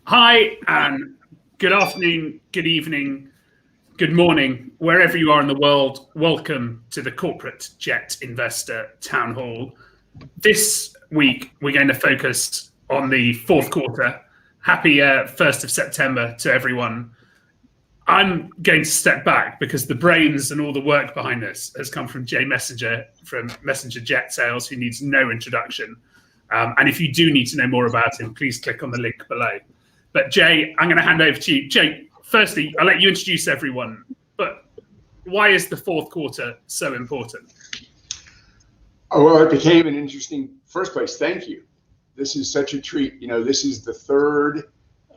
Hi, and good afternoon, good evening, good morning, wherever you are in the world. Welcome to the Corporate Jet Investor Town Hall. This week, we're going to focus on the fourth quarter. Happy 1st of September to everyone. I'm going to step back because the brains and all the work behind this has come from Jay Messenger from Messenger Jet Sales, who needs no introduction. And if you do need to know more about him, please click on the link below. But Jay, I'm going to hand over to you. Jay, firstly, I'll let you introduce everyone, but why is the fourth quarter so important? Oh, well, it became an interesting first place. Thank you. This is such a treat. This is the third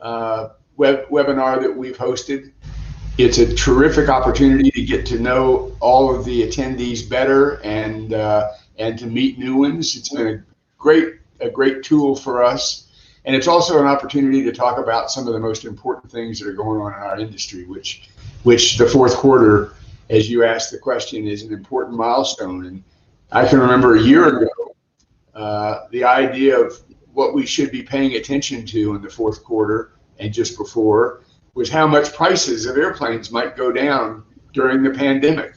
webinar that we've hosted. It's a terrific opportunity to get to know all of the attendees better and to meet new ones. It's been a great tool for us. And it's also an opportunity to talk about some of the most important things that are going on in our industry, which the fourth quarter, as you asked the question, is an important milestone. And I can remember a year ago, the idea of what we should be paying attention to in the fourth quarter and just before was how much prices of airplanes might go down during the pandemic.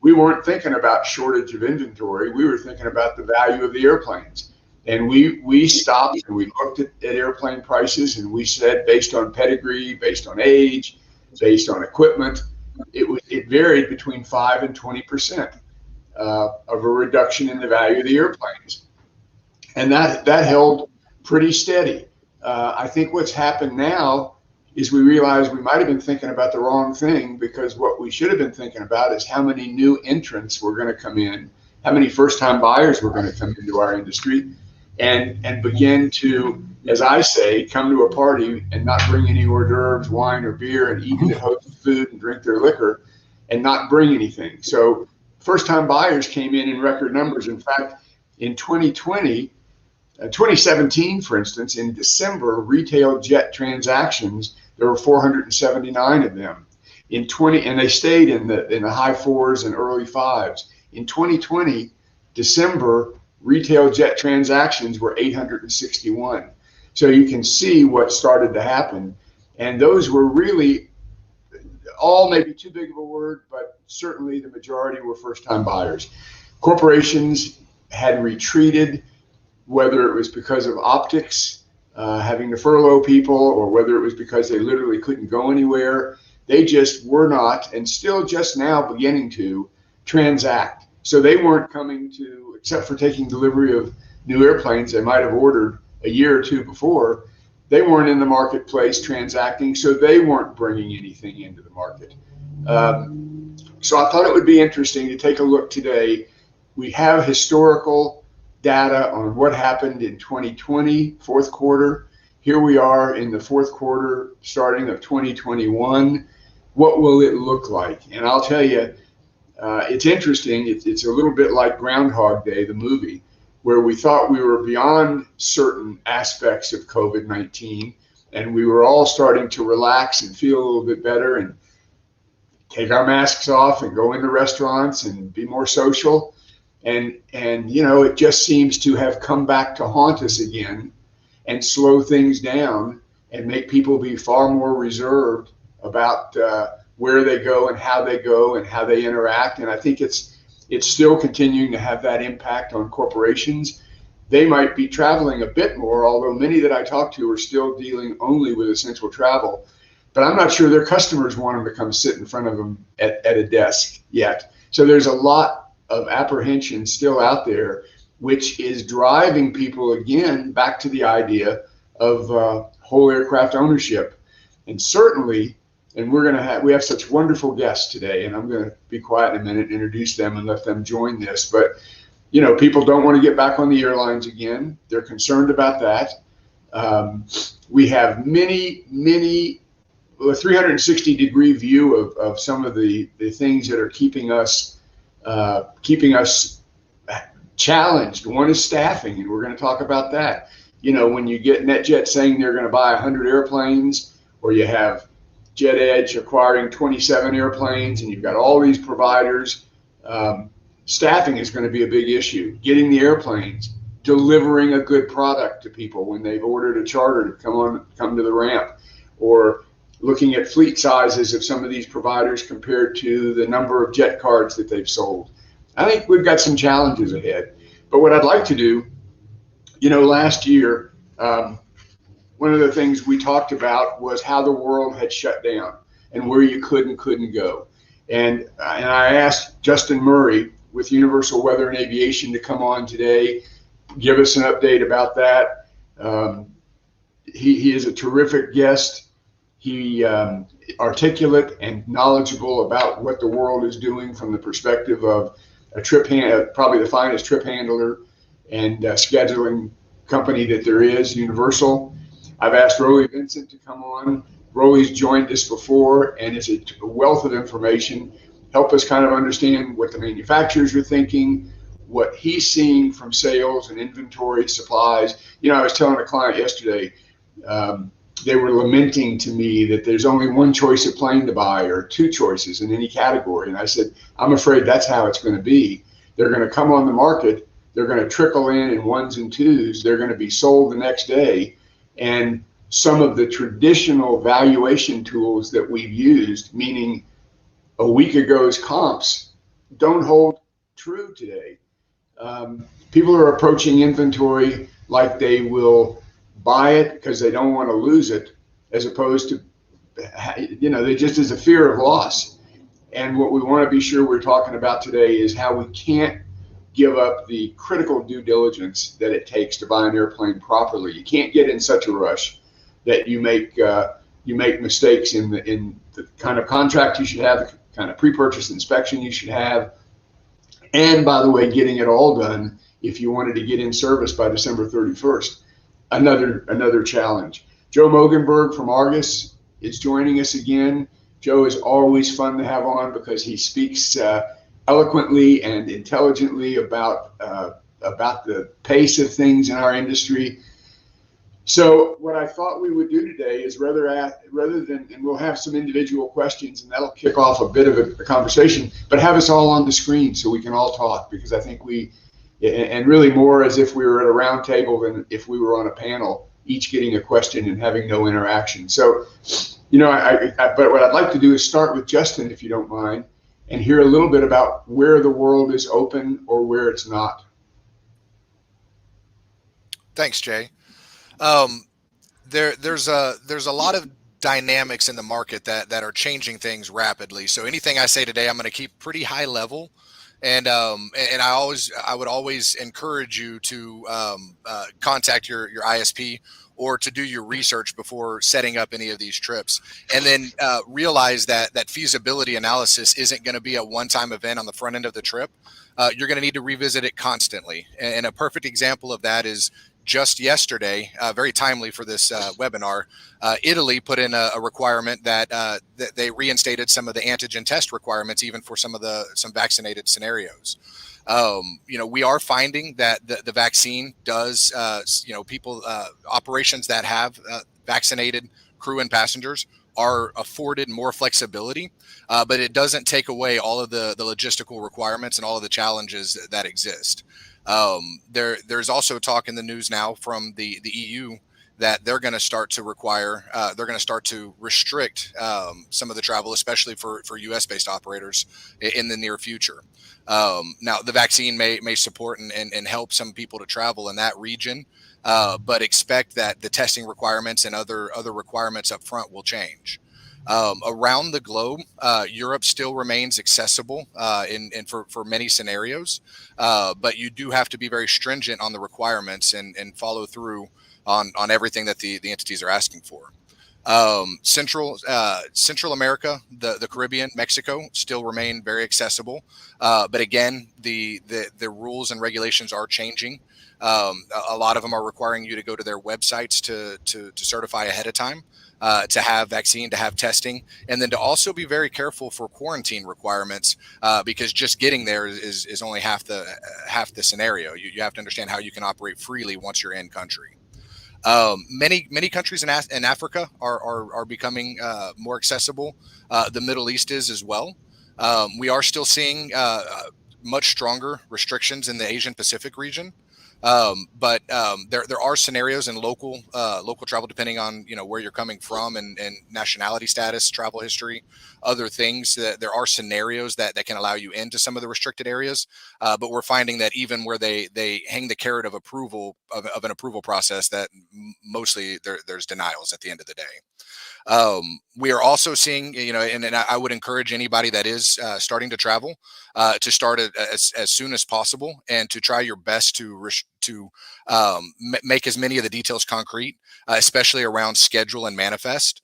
We weren't thinking about shortage of inventory. We were thinking about the value of the airplanes. And we stopped and we looked at airplane prices, and we said, based on pedigree, based on age, based on equipment, it varied between 5 and 20% of a reduction in the value of the airplanes. And that held pretty steady. I think what's happened now is we realize we might have been thinking about the wrong thing, because what we should have been thinking about is how many new entrants were going to come in, how many first-time buyers were going to come into our industry, and begin to, as I say, come to a party and not bring any hors d'oeuvres, wine or beer, and eat the host food and drink their liquor and not bring anything. So first-time buyers came in record numbers. In fact, in 2017, for instance, in December, retail jet transactions, there were 479 of them. And they stayed in the high 4s and early 5s. In 2020, December, retail jet transactions were 861. So you can see what started to happen. And those were really all, maybe too big of a word, but certainly the majority were first-time buyers. Corporations had retreated, whether it was because of optics, having to furlough people, or whether it was because they literally couldn't go anywhere. They just were not, and still just now beginning to, transact. So they weren't coming to, except for taking delivery of new airplanes they might have ordered a year or two before, they weren't in the marketplace transacting, so they weren't bringing anything into the market. So I thought it would be interesting to take a look today. We have historical data on what happened in 2020, fourth quarter. Here we are in the fourth quarter, starting of 2021. What will it look like? And I'll tell you, it's interesting. It's a little bit like Groundhog Day, the movie, where we thought we were beyond certain aspects of COVID-19, and we were all starting to relax and feel a little bit better and take our masks off and go into restaurants and be more social. And it just seems to have come back to haunt us again and slow things down and make people be far more reserved about where they go and how they interact. And I think it's still continuing to have that impact on corporations. They might be traveling a bit more, although many that I talk to are still dealing only with essential travel. But I'm not sure their customers want them to come sit in front of them at a desk yet. So there's a lot of apprehension still out there, which is driving people again back to the idea of whole aircraft ownership. And certainly, and we have such wonderful guests today, and I'm going to be quiet in a minute, introduce them and let them join this. But people don't want to get back on the airlines again. They're concerned about that. We have many 360-degree view of some of the things that are keeping us challenged. One is staffing, and we're going to talk about that. When you get NetJet saying they're going to buy 100 airplanes, or you have JetEdge acquiring 27 airplanes, and you've got all these providers, staffing is going to be a big issue. Getting the airplanes, delivering a good product to people when they've ordered a charter to come to the ramp, or looking at fleet sizes of some of these providers compared to the number of jet cards that they've sold. I think we've got some challenges ahead. But what I'd like to do, last year, one of the things we talked about was how the world had shut down and where you could and couldn't go. And I asked Justin Murray with Universal Weather and Aviation to come on today, give us an update about that. He is a terrific guest. He articulate and knowledgeable about what the world is doing from the perspective of probably the finest trip handler and scheduling company that there is, Universal. I've asked Rolly Vincent to come on. Rolly's joined us before and is a wealth of information. Help us kind of understand what the manufacturers are thinking, what he's seeing from sales and inventory supplies. I was telling a client yesterday, they were lamenting to me that there's only one choice of plane to buy or two choices in any category. And I said, I'm afraid that's how it's going to be. They're going to come on the market. They're going to trickle in ones and twos. They're going to be sold the next day. And some of the traditional valuation tools that we've used, meaning a week ago's comps, don't hold true today. People are approaching inventory like they will buy it because they don't want to lose it, as opposed to, they just is a fear of loss. And what we want to be sure we're talking about today is how we can't give up the critical due diligence that it takes to buy an airplane properly. You can't get in such a rush that you make mistakes in the kind of contract you should have, the kind of pre-purchase inspection you should have, and by the way, getting it all done if you wanted to get in service by December 31st. Another challenge. Joe Mogenberg from Argus is joining us again. Joe is always fun to have on because he speaks eloquently and intelligently about the pace of things in our industry. So what I thought we would do today is rather than, and we'll have some individual questions and that'll kick off a bit of a conversation, but have us all on the screen so we can all talk, because I think and really more as if we were at a round table than if we were on a panel, each getting a question and having no interaction. So, but what I'd like to do is start with Justin, if you don't mind, and hear a little bit about where the world is open or where it's not. Thanks, Jay. There's a lot of dynamics in the market that are changing things rapidly. So anything I say today, I'm going to keep pretty high level. And I would always encourage you to contact your ISP or to do your research before setting up any of these trips, and then realize that feasibility analysis isn't going to be a one-time event on the front end of the trip. You're going to need to revisit it constantly. And a perfect example of that is just yesterday, very timely for this webinar, Italy put in a requirement that they reinstated some of the antigen test requirements, even for some vaccinated scenarios. We are finding that the vaccine does, operations that have vaccinated crew and passengers are afforded more flexibility, but it doesn't take away all of the logistical requirements and all of the challenges that exist. There's also talk in the news now from the EU that they're going to start to restrict some of the travel, especially for US based operators in the near future. Now the vaccine may support and help some people to travel in that region, but expect that the testing requirements and other requirements up front will change. Around the globe, Europe still remains accessible for many scenarios, but you do have to be very stringent on the requirements and follow through on everything that the entities are asking for. Central America, the Caribbean, Mexico still remain very accessible, but again, the rules and regulations are changing. A lot of them are requiring you to go to their websites to certify ahead of time, to have vaccine, to have testing, and then to also be very careful for quarantine requirements, because just getting there is only half the scenario. You have to understand how you can operate freely once you're in country. Many countries in Africa are becoming more accessible. The Middle East is as well. We are still seeing much stronger restrictions in the Asian Pacific region. There are scenarios in local travel, depending on where you're coming from and nationality status, travel history, other things. That there are scenarios that can allow you into some of the restricted areas. But we're finding that even where they hang the carrot of approval of an approval process, that mostly there's denials at the end of the day. We are also seeing, and I would encourage anybody that is starting to travel to start as soon as possible and to try your best to make as many of the details concrete, especially around schedule and manifest.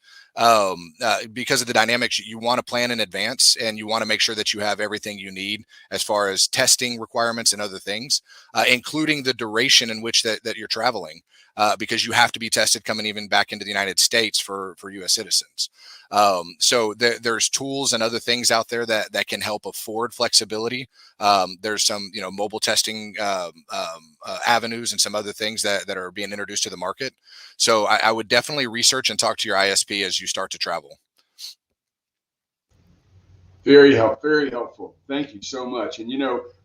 Because of the dynamics, you want to plan in advance and you want to make sure that you have everything you need as far as testing requirements and other things, including the duration in which that you're traveling. Because you have to be tested coming even back into the United States for U.S. citizens. So there's tools and other things out there that can help afford flexibility. There's some mobile testing avenues and some other things that are being introduced to the market. So I would definitely research and talk to your ISP as you start to travel. Very helpful. Thank you so much. And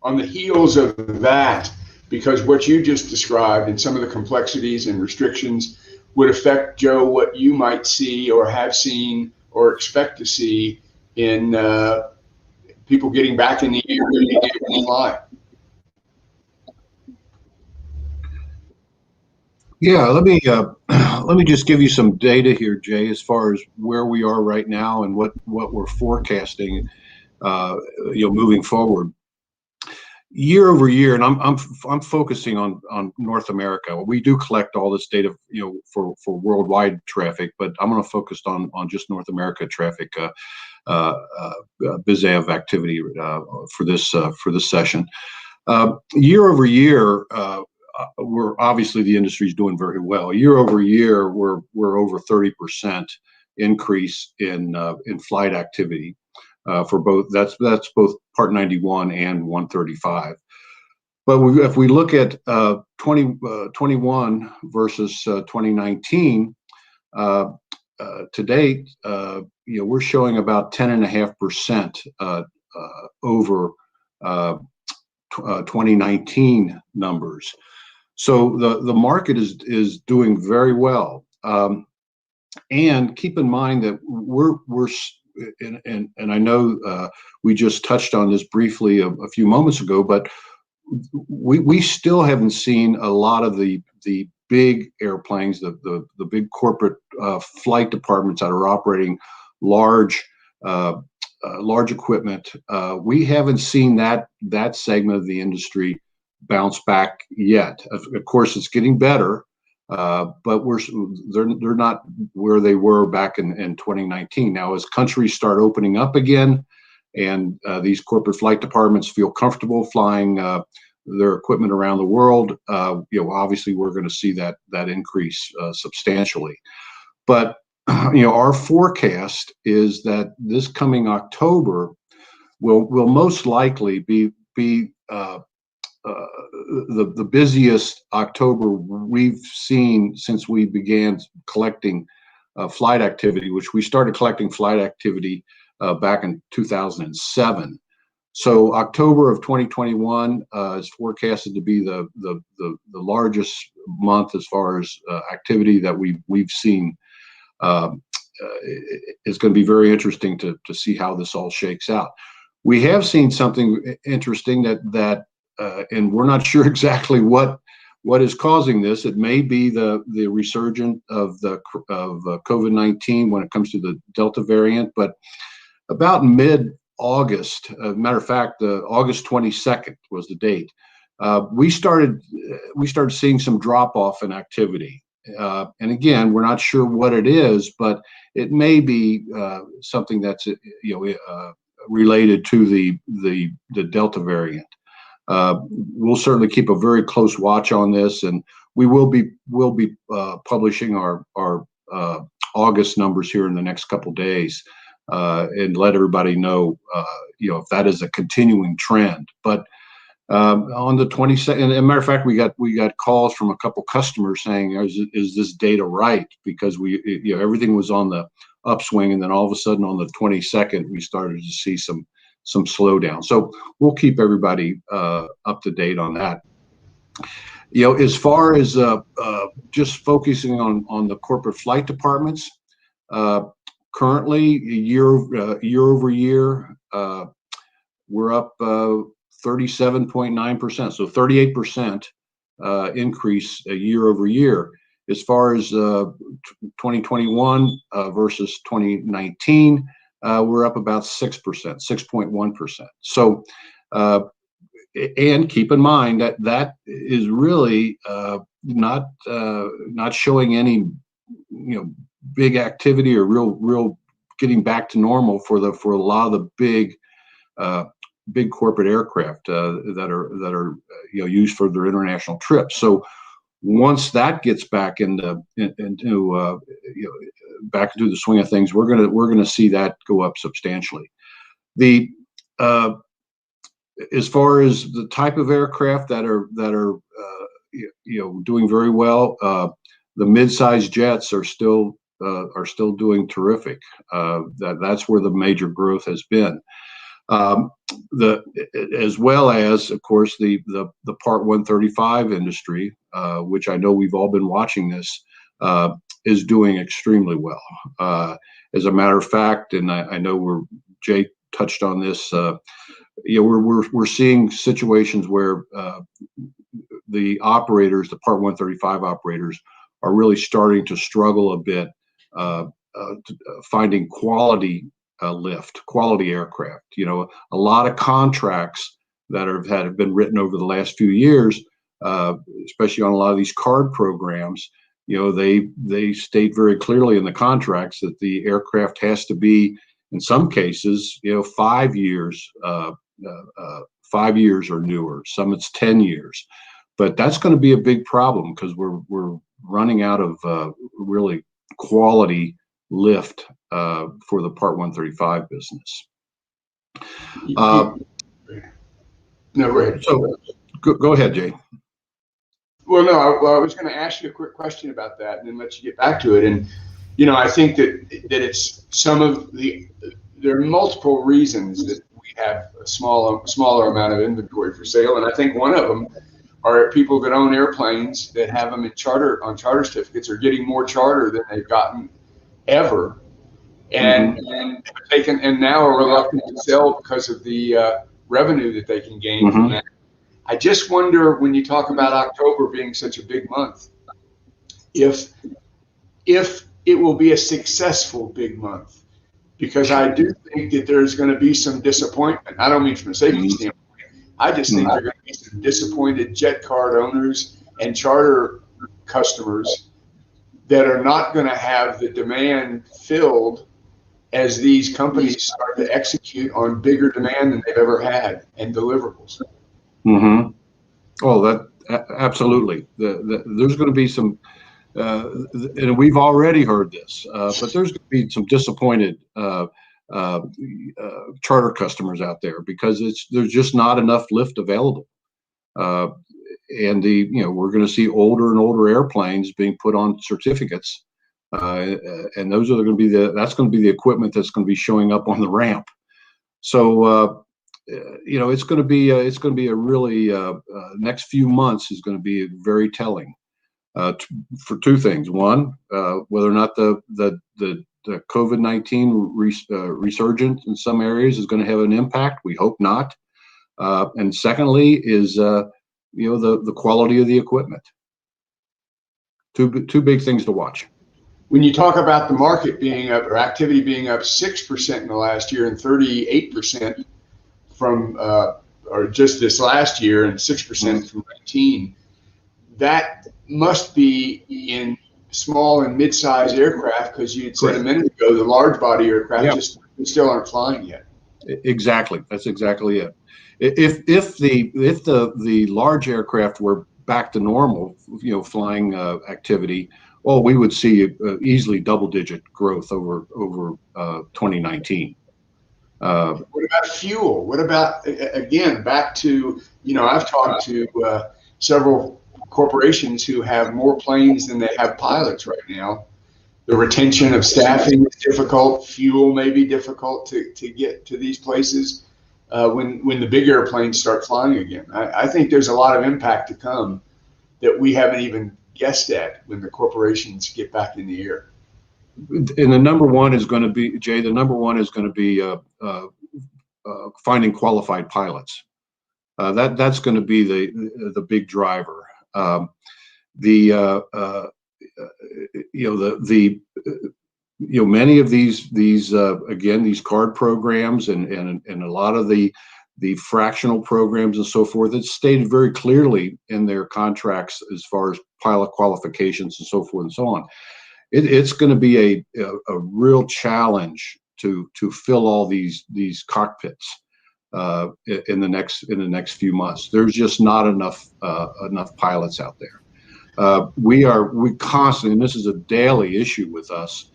on the heels of that, because what you just described and some of the complexities and restrictions would affect, Joe, what you might see or have seen or expect to see in people getting back in the air and being able to fly. Yeah, let me just give you some data here, Jay, as far as where we are right now and what we're forecasting, moving forward. Year over year, and I'm focusing on North America. We do collect all this data, for worldwide traffic, but I'm going to focus on just North America traffic, biz av activity for this session. Year over year, we're obviously the industry's doing very well. Year over year, we're over 30% increase in flight activity. For both, that's both Part 91 and 135. But if we look at 2021 versus 2019, to date, we're showing about 10.5% over 2019 numbers. So the market is doing very well. And keep in mind that we're and I know we just touched on this briefly a few moments ago, but we still haven't seen a lot of the big airplanes, the big corporate flight departments that are operating large equipment. We haven't seen that segment of the industry bounce back yet. Of course, it's getting better. But they're not where they were back in 2019. Now, as countries start opening up again, and these corporate flight departments feel comfortable flying their equipment around the world, obviously we're going to see that increase substantially. But our forecast is that this coming October will most likely be the busiest October we've seen since we began collecting flight activity, which we started collecting flight activity back in 2007. So October of 2021 is forecasted to be the largest month as far as activity that we've seen. It's going to be very interesting to see how this all shakes out. We have seen something interesting that and we're not sure exactly what is causing this. It may be the resurgence of COVID-19 when it comes to the Delta variant, but about mid-August, matter of fact, August 22nd was the date. We started seeing some drop off in activity, and again, we're not sure what it is, but it may be something that's related to the Delta variant. We'll certainly keep a very close watch on this, and we will be publishing our August numbers here in the next couple days, and let everybody know if that is a continuing trend. But on the 22nd, as a matter of fact, we got calls from a couple customers saying, "Is this data right?" Because everything was on the upswing, and then all of a sudden on the 22nd we started to see some slowdown. So we'll keep everybody up to date on that. As far as just focusing on the corporate flight departments, currently year over year, we're up 37.9%, so 38% increase year over year. As far as 2021 versus 2019, we're up about 6%, 6.1%. So, and keep in mind that that is really not showing any big activity or real getting back to normal for a lot of the big corporate aircraft that are used for their international trips. So once that gets back into back into the swing of things, we're gonna see that go up substantially. The as far as the type of aircraft that are doing very well, the mid-sized jets are still doing terrific. That's where the major growth has been. As well as, of course, the Part 135 industry, which I know we've all been watching this, is doing extremely well. As a matter of fact, and I know Jay touched on this, we're seeing situations where the operators, the Part 135 operators, are really starting to struggle a bit finding quality quality aircraft. A lot of contracts that have been written over the last few years, especially on a lot of these card programs, they state very clearly in the contracts that the aircraft has to be, in some cases, 5 years, 5 years or newer. Some it's 10 years, but that's going to be a big problem because we're running out of really quality lift for the Part 135 business. No, go ahead. So go ahead, Jay. Well, no, I was going to ask you a quick question about that and then let you get back to it. And, I think that it's there are multiple reasons that we have a smaller amount of inventory for sale. And I think one of them are people that own airplanes that have them on charter certificates are getting more charter than they've gotten ever. And now are reluctant to sell because of the revenue that they can gain from that. I just wonder, when you talk about October being such a big month, if it will be a successful big month, because I do think that there's going to be some disappointment. I don't mean from a safety standpoint. I just think there are going to be some disappointed jet card owners and charter customers that are not going to have the demand filled as these companies start to execute on bigger demand than they've ever had and deliverables. Oh, that absolutely. There's going to be some, and we've already heard this, but there's going to be some disappointed charter customers out there because there's just not enough lift available. And we're going to see older and older airplanes being put on certificates, and those are going to be that's going to be the equipment that's going to be showing up on the ramp. So it's going to be a really next few months is going to be very telling for two things. One, whether or not the COVID-19 resurgence in some areas is going to have an impact. We hope not. And secondly is the quality of the equipment. Two big things to watch. When you talk about the market being up or activity being up 6% in the last year and 38% from or just this last year and 6% from 19, that must be in small and mid-sized aircraft, because you had said a minute ago the large body aircraft just still aren't flying yet. Exactly, that's exactly it. If the large aircraft were back to normal, flying activity, well, we would see easily double-digit growth over 2019. What about fuel? What about, again, back to, I've talked to several corporations who have more planes than they have pilots right now. The retention of staffing is difficult. Fuel may be difficult to get to these places when the big airplanes start flying again. I think there's a lot of impact to come that we haven't even guessed at when the corporations get back in the air? And the number one is going to be, Jay, the number one is going to be finding qualified pilots. That's going to be the big driver. Many of these again, these card programs and a lot of the fractional programs and so forth, it's stated very clearly in their contracts as far as pilot qualifications and so forth and so on. It's going to be a real challenge to fill all these cockpits in the next few months. There's just not enough pilots out there. We constantly, and this is a daily issue with us,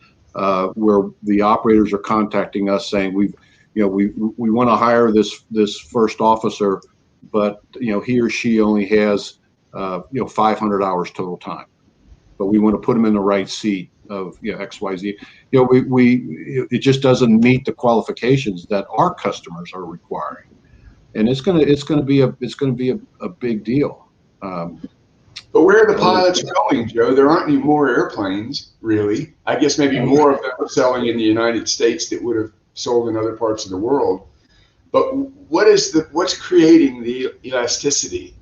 where the operators are contacting us saying we want to hire this first officer, but he or she only has 500 hours total time, but we want to put him in the right seat of XYZ. It just doesn't meet the qualifications that our customers are requiring, and it's going to be a big deal. But where are the pilots going, Joe? There aren't any more airplanes, really. I guess maybe more of them are selling in the United States that would have sold in other parts of the world. But what's creating the elasticity?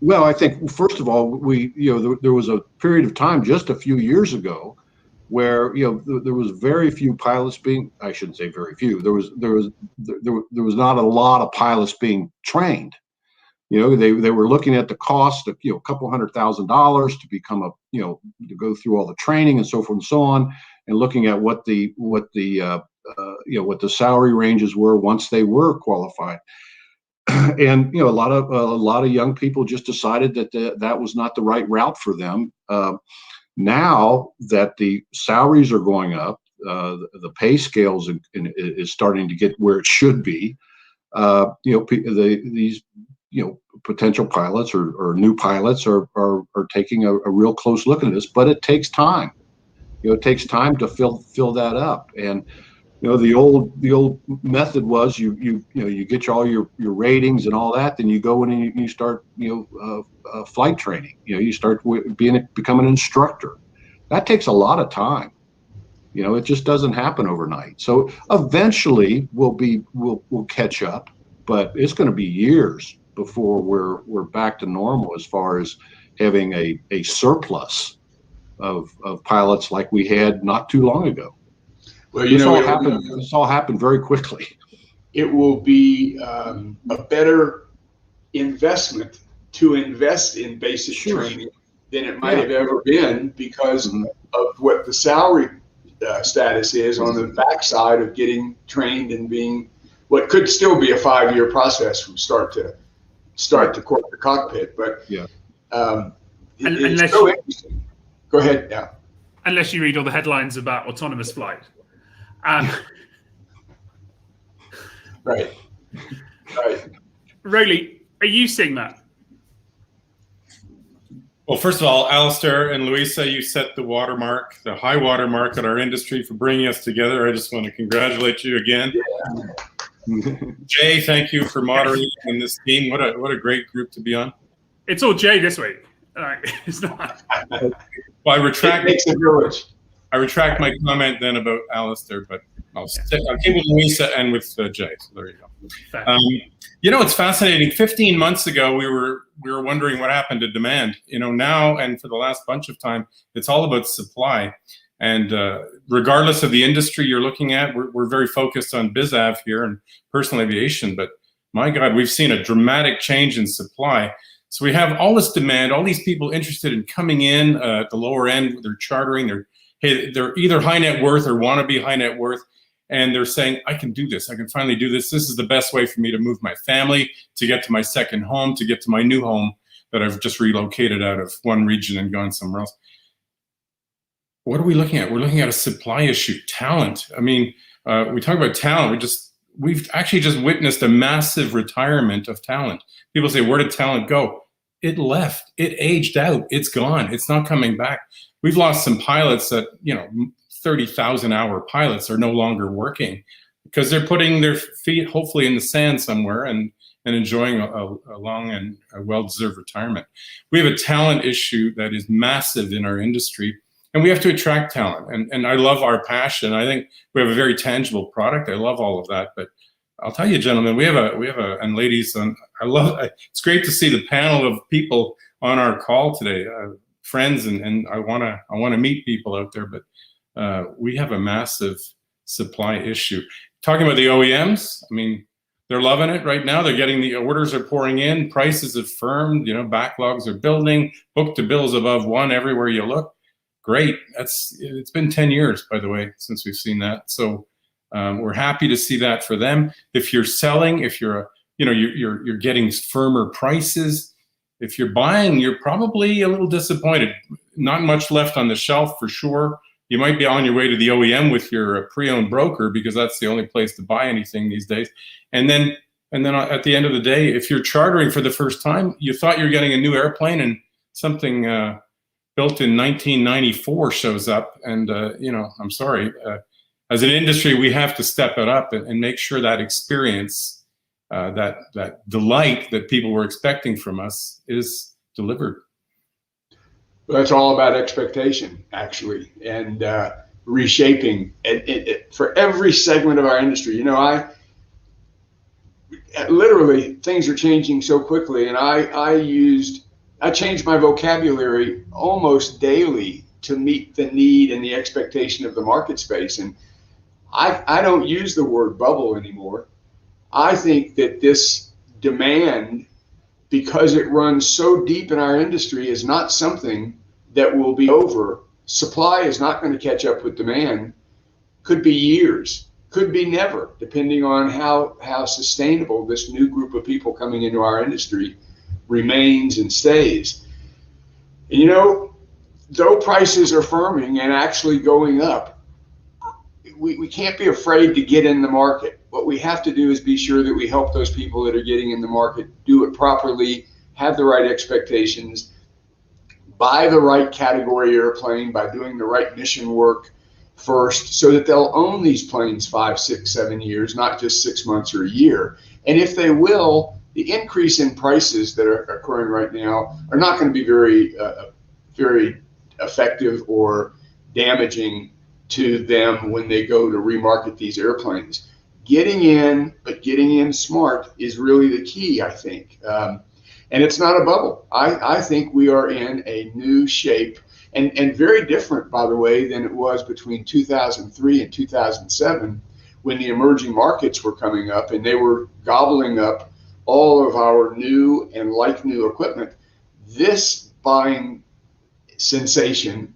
Well, I think first of all, there was a period of time just a few years ago where there was very few pilots being. I shouldn't say very few. There was not a lot of pilots being trained. They were looking at the cost of a couple $100,000 to become to go through all the training and so forth and so on, and looking at what the salary ranges were once they were qualified. And a lot of young people just decided that was not the right route for them. Now that the salaries are going up, the pay scales is starting to get where it should be. These potential pilots or new pilots are taking a real close look at this, but it takes time. It takes time to fill that up. And the old method was you get all your ratings and all that, then you go in and you start flight training. You start becoming an instructor. That takes a lot of time. It just doesn't happen overnight. So eventually we'll catch up, but it's going to be years before we're back to normal as far as having a surplus of pilots like we had not too long ago. Well, this all happened very quickly. It will be a better investment to invest in basic training than it might have ever been because of what the salary status is on the backside of getting trained and being what could still be a 5-year process from start to corporate cockpit. But it's so interesting. Go ahead now. Unless you read all the headlines about autonomous flight. Right. Rowley, are you seeing that? Well, first of all, Alistair and Louisa, you set the watermark, the high watermark in our industry for bringing us together. I just want to congratulate you again. Yeah. Jay, thank you for moderating in this team. What a great group to be on. It's all Jay this week. It's not. Well, I retract my comment then about Alistair, but I'll keep with Louisa and with Jay. So there you go. It's fascinating. 15 months ago, we were wondering what happened to demand. Now and for the last bunch of time, it's all about supply. And regardless of the industry you're looking at, we're very focused on BizAv here and personal aviation. But my God, we've seen a dramatic change in supply. So we have all this demand, all these people interested in coming in at the lower end. They're chartering. They're either high net worth or want to be high net worth. And they're saying, I can do this. I can finally do this. This is the best way for me to move my family, to get to my second home, to get to my new home that I've just relocated out of one region and gone somewhere else. What are we looking at? We're looking at a supply issue, talent. I mean, we talk about talent. We've actually just witnessed a massive retirement of talent. People say, where did talent go? It left. It aged out. It's gone. It's not coming back. We've lost some pilots that, 30,000-hour pilots are no longer working because they're putting their feet hopefully in the sand somewhere and and enjoying a long and a well-deserved retirement. We have a talent issue that is massive in our industry, and we have to attract talent. And I love our passion. I think we have a very tangible product. I love all of that. But I'll tell you, gentlemen, we have and ladies, it's great to see the panel of people on our call today, friends, and I want to meet people out there, but we have a massive supply issue. Talking about the OEMs, I mean, they're loving it right now. They're getting the orders are pouring in, prices have firmed, backlogs are building, book-to-bill is above 1 everywhere you look. Great. It's been 10 years, by the way, since we've seen that. So we're happy to see that for them. If you're selling, if you're you're getting firmer prices. If you're buying, you're probably a little disappointed. Not much left on the shelf for sure. You might be on your way to the OEM with your pre-owned broker because that's the only place to buy anything these days. And then at the end of the day, if you're chartering for the first time, you thought you're getting a new airplane and something built in 1994 shows up. And, I'm sorry. As an industry, we have to step it up and make sure that experience, that delight that people were expecting from us is delivered. Well, that's all about expectation, actually, and reshaping it for every segment of our industry. Literally things are changing so quickly, and I changed my vocabulary almost daily to meet the need and the expectation of the market space. And I don't use the word bubble anymore. I think that this demand, because it runs so deep in our industry, is not something that will be over. Supply is not going to catch up with demand. Could be years, could be never, depending on how sustainable this new group of people coming into our industry remains and stays. And though prices are firming and actually going up, we can't be afraid to get in the market. What we have to do is be sure that we help those people that are getting in the market do it properly, have the right expectations, buy the right category airplane by doing the right mission work first, so that they'll own these planes 5, 6, 7 years, not just 6 months or a year. And if they will, the increase in prices that are occurring right now are not going to be very effective or damaging to them when they go to remarket these airplanes. Getting in smart is really the key, I think. And it's not a bubble. I think we are in a new shape, and very different, by the way, than it was between 2003 and 2007, when the emerging markets were coming up and they were gobbling up all of our new and like new equipment. This buying sensation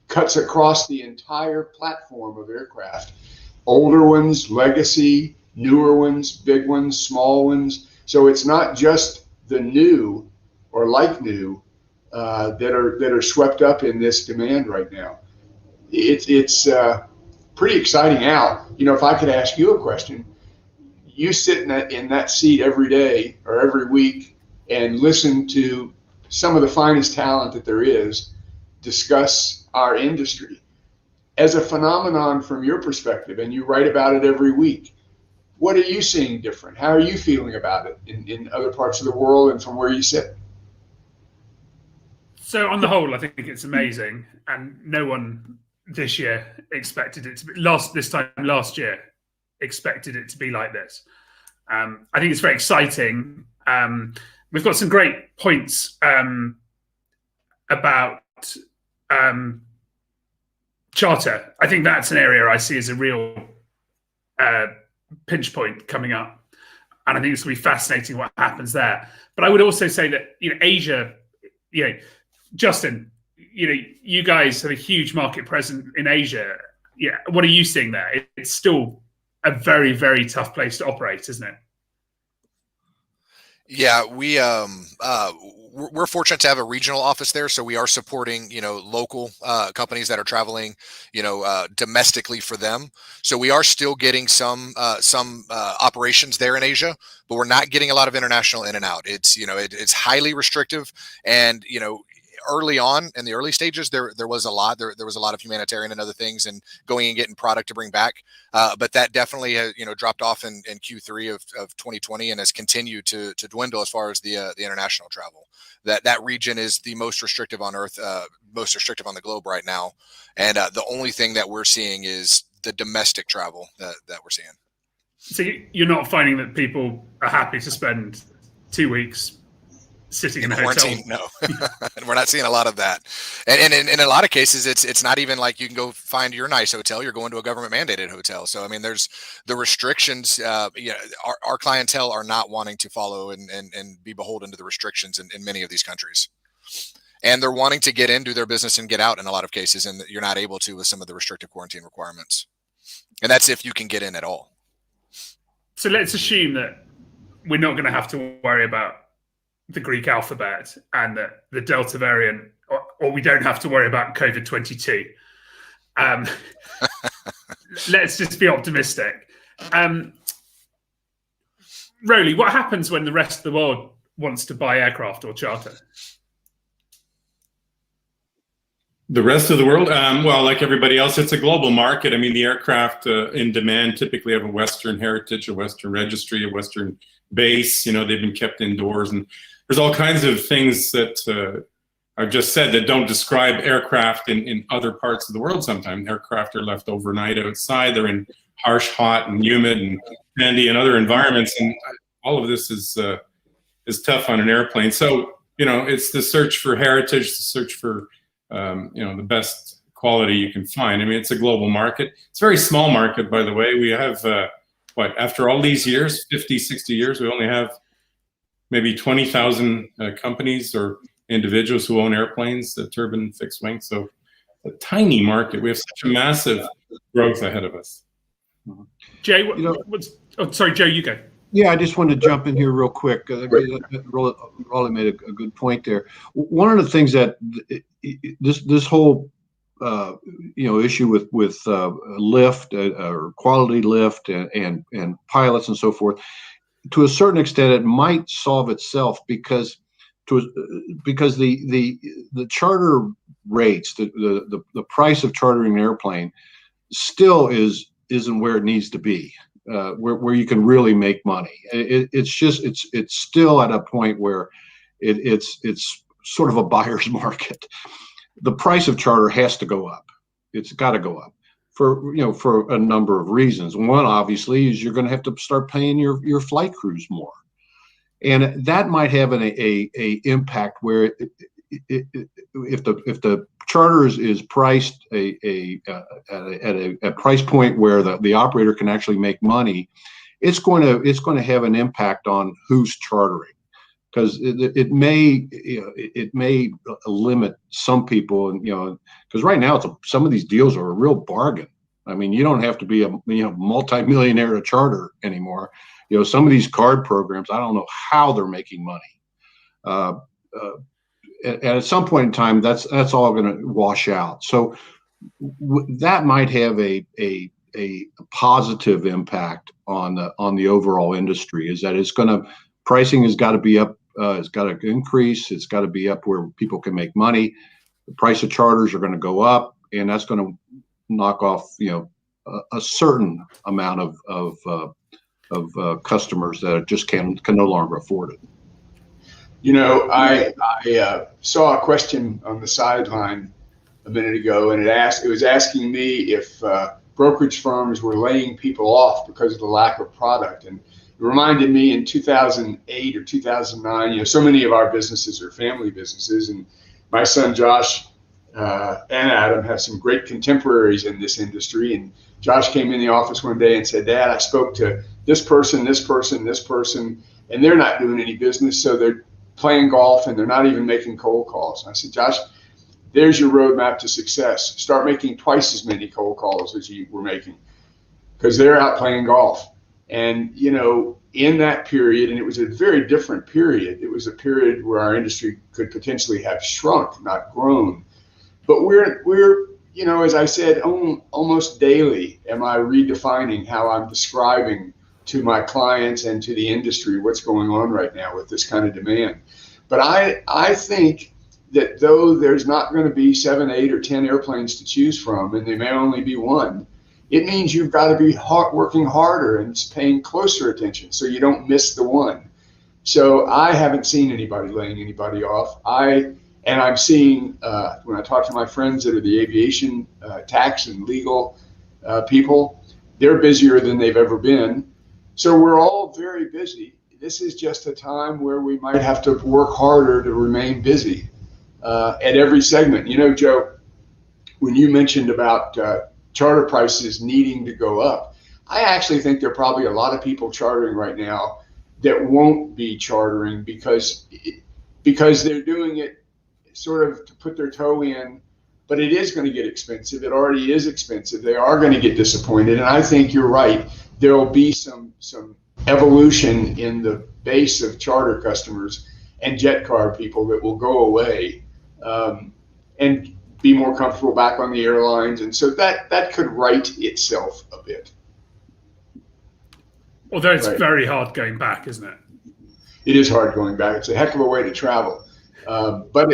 cuts across the entire platform of aircraft. Older ones, legacy, newer ones, big ones, small ones. So it's not just the new or like new that are swept up in this demand right now. It's pretty exciting. Al, if I could ask you a question, you sit in that seat every day or every week and listen to some of the finest talent that there is discuss our industry as a phenomenon from your perspective, and you write about it every week. What are you seeing different? How are you feeling about it in other parts of the world and from where you sit? So on the whole, I think it's amazing, and no one this year expected it to be last year expected it to be like this. I think it's very exciting. We've got some great points about charter. I think that's an area I see as a real pinch point coming up, and I think it's going to be fascinating what happens there. But I would also say that Asia, Justin, you guys have a huge market presence in Asia. Yeah, what are you seeing there? It's still a very, very tough place to operate, isn't it? Yeah, we're fortunate to have a regional office there, so we are supporting local companies that are traveling domestically for them. So we are still getting some operations there in Asia, but we're not getting a lot of international in and out. It's it's highly restrictive, and early on in the early stages, there was a lot. There was a lot of humanitarian and other things, and going and getting product to bring back. But that definitely has, dropped off in Q3 of 2020 and has continued to dwindle as far as the international travel. That region is the most restrictive on Earth, most restrictive on the globe right now. And the only thing that we're seeing is the domestic travel that we're seeing. So you're not finding that people are happy to spend 2 weeks sitting in a hotel? No, we're not seeing a lot of that. And in a lot of cases, it's not even like you can go find your nice hotel. You're going to a government mandated hotel. So, I mean, there's the restrictions. Our clientele are not wanting to follow and be beholden to the restrictions in many of these countries. And they're wanting to get in, do their business, and get out in a lot of cases. And you're not able to with some of the restrictive quarantine requirements. And that's if you can get in at all. So let's assume that we're not going to have to worry about the Greek alphabet and the Delta variant, or we don't have to worry about COVID-22. Let's just be optimistic. Roly, what happens when the rest of the world wants to buy aircraft or charter? The rest of the world, well, like everybody else, it's a global market. I mean, the aircraft in demand typically have a Western heritage, a Western registry, a Western base. They've been kept indoors, and there's all kinds of things that I've just said that don't describe aircraft in other parts of the world. Sometimes aircraft are left overnight outside. They're in harsh, hot, and humid, and sandy, and other environments, and all of this is tough on an airplane. So it's the search for heritage, the search for the best quality you can find. I mean, it's a global market. It's a very small market, by the way. We have, after all these years, 50, 60 years, we only have maybe 20,000 companies or individuals who own airplanes, the turbine, fixed wing. So a tiny market. We have such a massive growth ahead of us. Jay, sorry, Joe, you go. Yeah, I just wanted to jump in here real quick. Rolly made a good point there. One of the things that this whole issue with lift or quality lift and pilots and so forth, to a certain extent, it might solve itself because the charter rates, the price of chartering an airplane, still isn't where it needs to be. Where you can really make money. It's still at a point where it's sort of a buyer's market. The price of charter has to go up. It's got to go up for a number of reasons. One, obviously, is you're going to have to start paying your flight crews more, and that might have an impact where if the charter is priced at a price point where the operator can actually make money, it's going to have an impact on who's chartering, because it may limit some people, and because right now some of these deals are a real bargain. I mean, you don't have to be a multi-millionaire to charter anymore. Some of these card programs, I don't know how they're making money. And at some point in time, that's all going to wash out. So that might have a positive impact on the overall industry. Is that pricing has got to be up, it's got to increase, it's got to be up where people can make money. The price of charters are going to go up, and that's going to knock off a certain amount of customers that just can no longer afford it. I saw a question on the sideline a minute ago, and it was asking me if brokerage firms were laying people off because of the lack of product. And it reminded me in 2008 or 2009, so many of our businesses are family businesses, and my son Josh and Adam have some great contemporaries in this industry. And Josh came in the office one day and said, "Dad, I spoke to this person, this person, this person, and they're not doing any business, so they're playing golf and they're not even making cold calls." And I said, "Josh, there's your roadmap to success. Start making twice as many cold calls as you were making, because they're out playing golf." And in that period, and it was a very different period, it was a period where our industry could potentially have shrunk, not grown. But we're as I said, almost daily am I redefining how I'm describing to my clients and to the industry what's going on right now with this kind of demand. But I think that though there's not going to be 7, 8, or 10 airplanes to choose from, and there may only be one, it means you've got to be working harder and paying closer attention so you don't miss the one. So I haven't seen anybody laying anybody off. I'm seeing, when I talk to my friends that are the aviation tax and legal people, they're busier than they've ever been. So we're all very busy. This is just a time where we might have to work harder to remain busy at every segment. You know, Joe, when you mentioned about charter prices needing to go up, I actually think there are probably a lot of people chartering right now that won't be chartering because they're doing it sort of to put their toe in, but it is going to get expensive. It already is expensive. They are going to get disappointed. And I think you're right. There will be some evolution in the base of charter customers and jet card people that will go away and be more comfortable back on the airlines. And so that could right itself a bit. Although it's very hard going back, isn't it? It is hard going back. It's a heck of a way to travel. But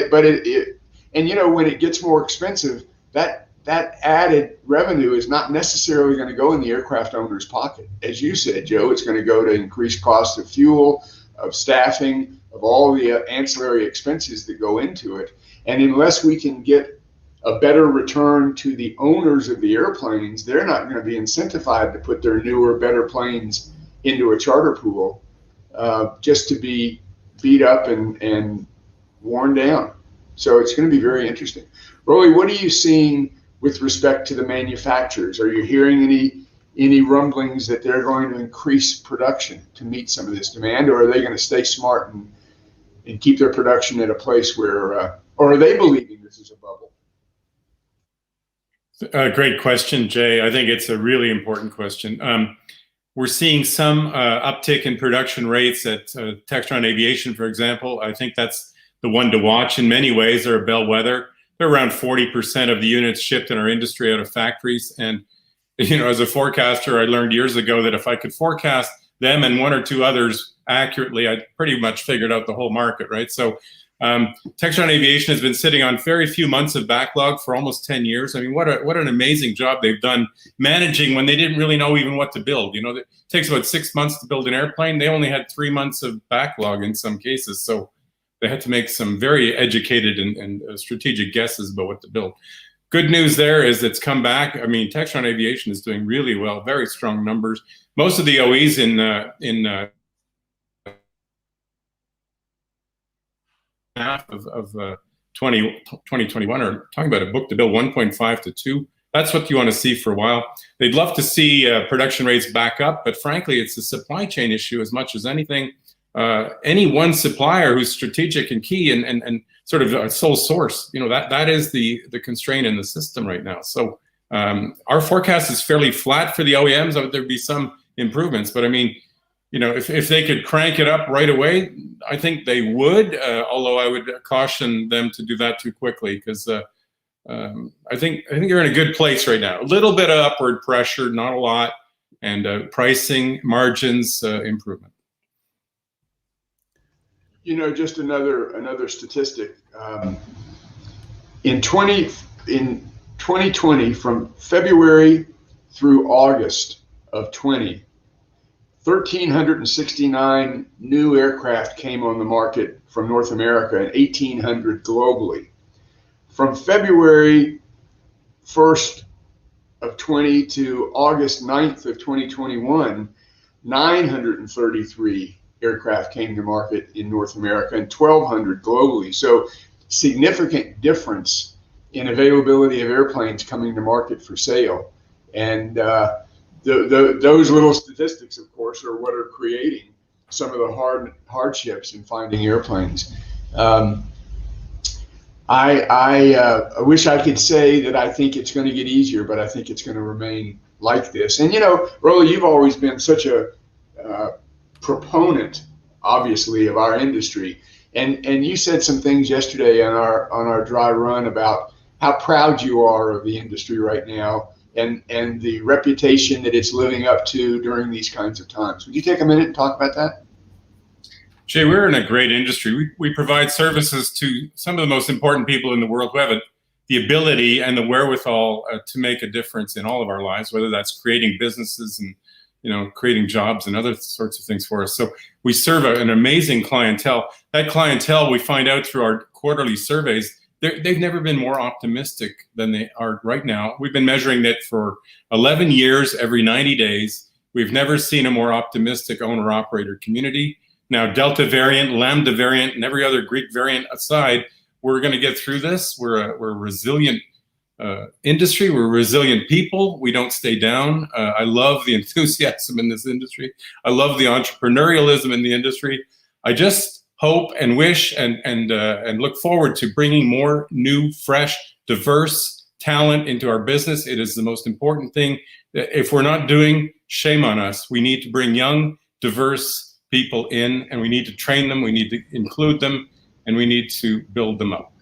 and you know, when it gets more expensive, that added revenue is not necessarily going to go in the aircraft owner's pocket. As you said, Joe, it's going to go to increased cost of fuel, of staffing, of all the ancillary expenses that go into it. And unless we can get a better return to the owners of the airplanes, they're not going to be incentivized to put their newer, better planes into a charter pool just to be beat up and worn down. So it's going to be very interesting. Rolly, what are you seeing with respect to the manufacturers? Are you hearing any rumblings that they're going to increase production to meet some of this demand, or are they going to stay smart and keep their production at a place where, or are they believing this is a bubble? Great question, Jay. I think it's a really important question. We're seeing some uptick in production rates at Textron Aviation, for example. I think that's the one to watch. In many ways, they're a bellwether. They're around 40% of the units shipped in our industry out of factories. And, you know, as a forecaster, I learned years ago that if I could forecast them and one or two others accurately, I pretty much figured out the whole market, right? So Textron Aviation has been sitting on very few months of backlog for almost 10 years. I mean, what an amazing job they've done managing when they didn't really know even what to build. You know, it takes about 6 months to build an airplane. They only had 3 months of backlog in some cases. So they had to make some very educated and strategic guesses about what to build. Good news there is it's come back. I mean, Textron Aviation is doing really well, very strong numbers. Most of the OEs in half of 2021 are talking about a book-to-bill 1.5 to 2. That's what you want to see for a while. They'd love to see production rates back up, but frankly, it's a supply chain issue as much as anything. Any one supplier who's strategic and key and sort of a sole source, you know, that is the constraint in the system right now. So our forecast is fairly flat for the OEMs. There'd be some improvements, but I mean, you know, if they could crank it up right away, I think they would. Although I would caution them to do that too quickly, because I think you're in a good place right now. A little bit of upward pressure, not a lot, and pricing margins improvement. You know, just another statistic. In 2020, from February through August of 20, 1,369 new aircraft came on the market from North America and 1,800 globally. From February 1st of 20 to August 9th of 2021, 933 aircraft came to market in North America and 1,200 globally. So significant difference in availability of airplanes coming to market for sale. And those little statistics, of course, are what are creating some of the hardships in finding airplanes. I wish I could say that I think it's going to get easier, but I think it's going to remain like this. And, you know, Rolly, you've always been such a proponent, obviously, of our industry, and you said some things yesterday on our dry run about how proud you are of the industry right now and the reputation that it's living up to during these kinds of times. Would you take a minute and talk about that? Jay, we're in a great industry. We provide services to some of the most important people in the world who have the ability and the wherewithal to make a difference in all of our lives, whether that's creating businesses and creating jobs and other sorts of things for us. So we serve an amazing clientele. That clientele, we find out through our quarterly surveys, they've never been more optimistic than they are right now. We've been measuring it for 11 years, every 90 days. We've never seen a more optimistic owner-operator community. Now, Delta variant, Lambda variant, and every other Greek variant aside, we're going to get through this. We're a resilient industry. We're resilient people. We don't stay down. I love the enthusiasm in this industry. I love the entrepreneurialism in the industry. I just hope and wish and look forward to bringing more new, fresh, diverse talent into our business. It is the most important thing. If we're not doing, shame on us. We need to bring young, diverse people in, and we need to train them, we need to include them, and we need to build them up.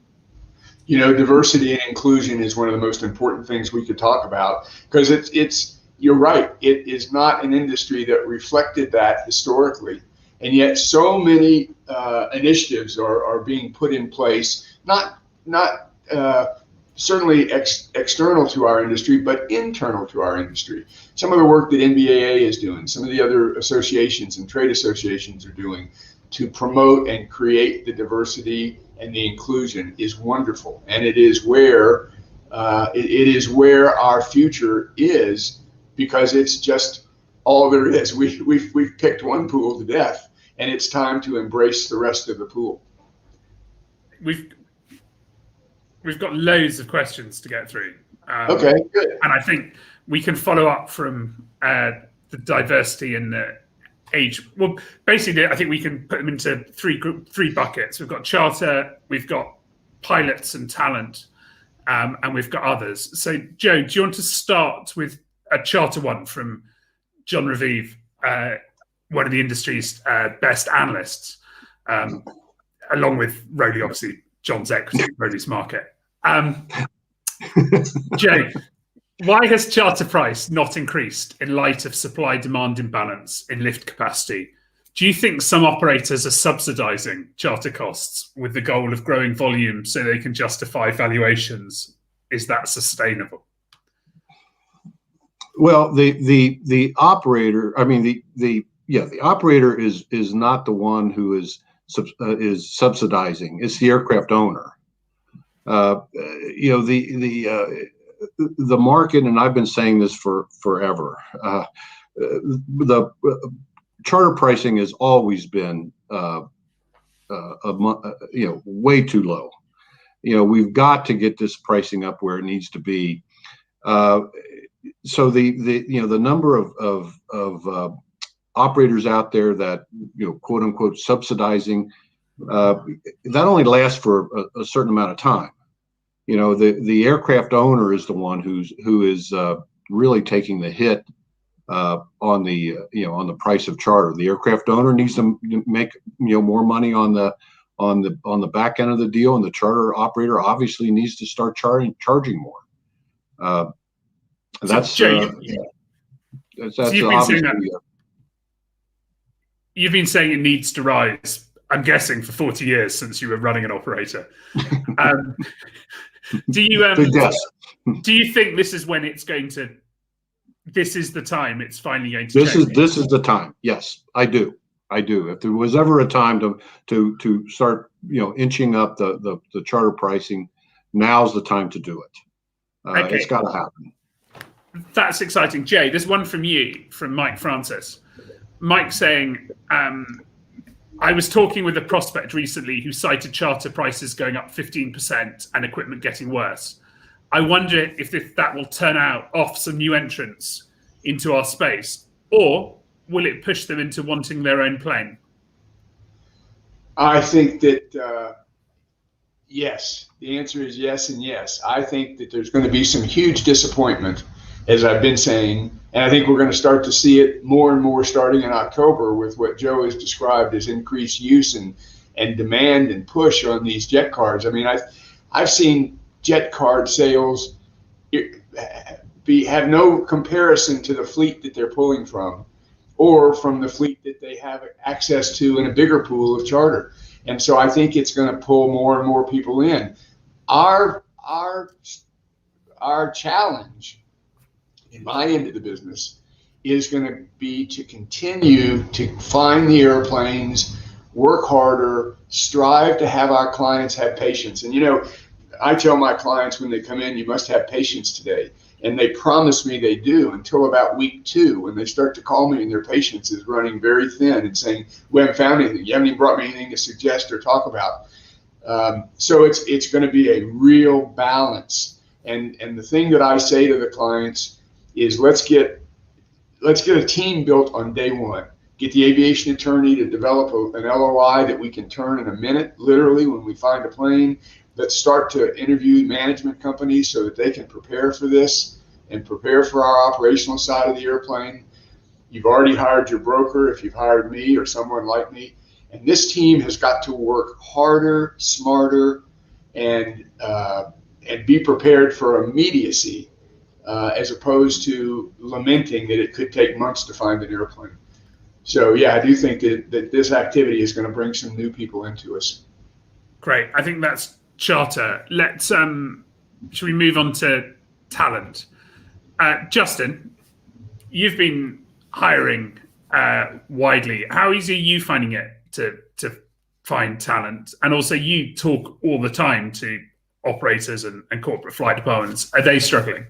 Diversity and inclusion is one of the most important things we could talk about, because you're right, it is not an industry that reflected that historically, and yet so many initiatives are being put in place, not certainly external to our industry, but internal to our industry. Some of the work that NBAA is doing, some of the other associations and trade associations are doing to promote and create the diversity and the inclusion is wonderful. And it is where our future is, because it's just all there is. We've picked one pool to death, and it's time to embrace the rest of the pool. We've got loads of questions to get through. Okay, good. And I think we can follow up from the diversity and the age. Well, basically, I think we can put them into three buckets. We've got charter, we've got pilots and talent, and we've got others. So, Joe, do you want to start with a charter one from John Raviv, one of the industry's best analysts, along with Rowley, obviously, John's equity, Rowley's market. Jay, why has charter price not increased in light of supply-demand imbalance in lift capacity? Do you think some operators are subsidizing charter costs with the goal of growing volume so they can justify valuations? Is that sustainable? Well, the operator, I mean, the operator is not the one who is subsidizing. It's the aircraft owner. The market, and I've been saying this for forever. The charter pricing has always been, way too low. We've got to get this pricing up where it needs to be. So the number of operators out there that quote unquote subsidizing, that only lasts for a certain amount of time. The aircraft owner is the one who is really taking the hit on the price of charter. The aircraft owner needs to make more money on the back end of the deal, and the charter operator obviously needs to start charging more. That's obviously. You've been saying it needs to rise, I'm guessing, for 40 years since you were running an operator. Do you think this is when it's going to? This is the time it's finally going to change? This is the time. Yes, I do. If there was ever a time to start inching up the charter pricing, now's the time to do it. Okay. It's got to happen. That's exciting, Jay. There's one from you, from Mike Francis. Mike saying, I was talking with a prospect recently who cited charter prices going up 15% and equipment getting worse. I wonder if that will turn off some new entrants into our space, or will it push them into wanting their own plane? I think that, yes. The answer is yes and yes. I think that there's going to be some huge disappointment, as I've been saying, and I think we're going to start to see it more and more starting in October with what Joe has described as increased use and demand and push on these jet cards. I mean, I've seen jet card sales have no comparison to the fleet that they're pulling from, or from the fleet that they have access to in a bigger pool of charter. And so I think it's going to pull more and more people in. Our challenge in my end of the business is going to be to continue to find the airplanes, work harder, strive to have our clients have patience. And, you know, I tell my clients when they come in, you must have patience today. And they promise me they do until about week 2, when they start to call me and their patience is running very thin and saying, we haven't found anything. You haven't even brought me anything to suggest or talk about. So it's going to be a real balance. And the thing that I say to the clients is let's get a team built on day one. Get the aviation attorney to develop an LOI that we can turn in a minute, literally, when we find a plane. Let's start to interview management companies so that they can prepare for this and prepare for our operational side of the airplane. You've already hired your broker if you've hired me or someone like me. And this team has got to work harder, smarter, and be prepared for immediacy as opposed to lamenting that it could take months to find an airplane. So, yeah, I do think that this activity is going to bring some new people into us. Great. I think that's charter. Let's should we move on to talent? Justin, you've been hiring widely. How easy are you finding it to find talent? And also, you talk all the time to operators and corporate flight departments. Are they struggling?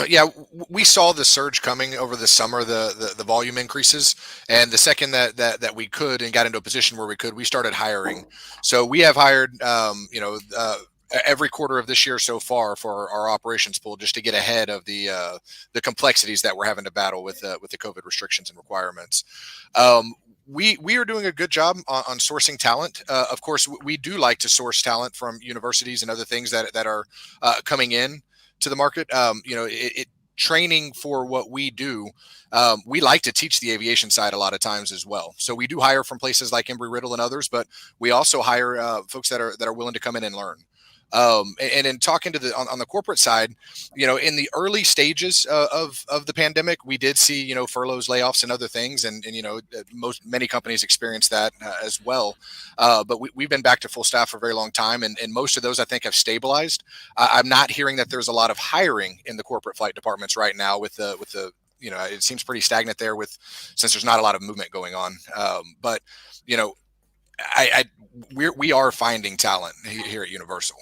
Yeah, we saw the surge coming over the summer, the volume increases, and the second that we could and got into a position where we could, we started hiring. So we have hired, every quarter of this year so far for our operations pool, just to get ahead of the complexities that we're having to battle with the COVID restrictions and requirements. We are doing a good job on sourcing talent. Of course, we do like to source talent from universities and other things that are coming in to the market. Training for what we do, we like to teach the aviation side a lot of times as well. So we do hire from places like Embry-Riddle and others, but we also hire folks that are willing to come in and learn. And in talking to on the corporate side, in the early stages of the pandemic, we did see, furloughs, layoffs, and other things. And many companies experienced that as well. But we've been back to full staff for a very long time. And most of those, I think, have stabilized. I'm not hearing that there's a lot of hiring in the corporate flight departments right now with the it seems pretty stagnant there since there's not a lot of movement going on. But we are finding talent here at Universal